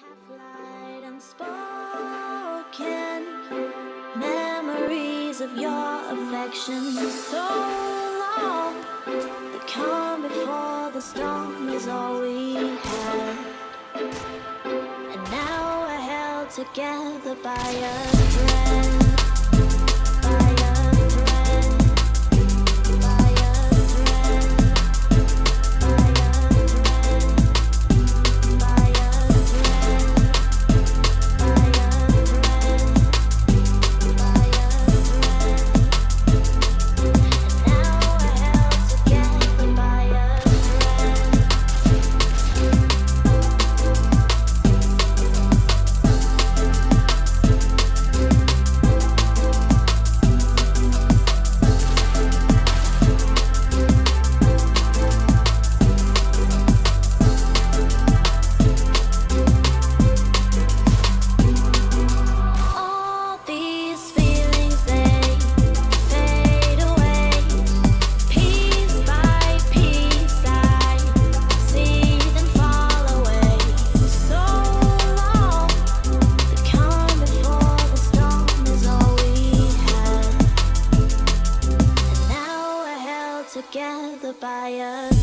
have lied unspoken memories of your affection so long. The calm before the storm is all we had, and now we're held together by a thread. By a thread. By a thread. By a thread. By a thread. By a thread. By a thread. And now we're held together by a thread. All these feelings, they fade away. Piece by piece, I see them fall away. So long, the calm before the storm is all we had, and now we're held together by a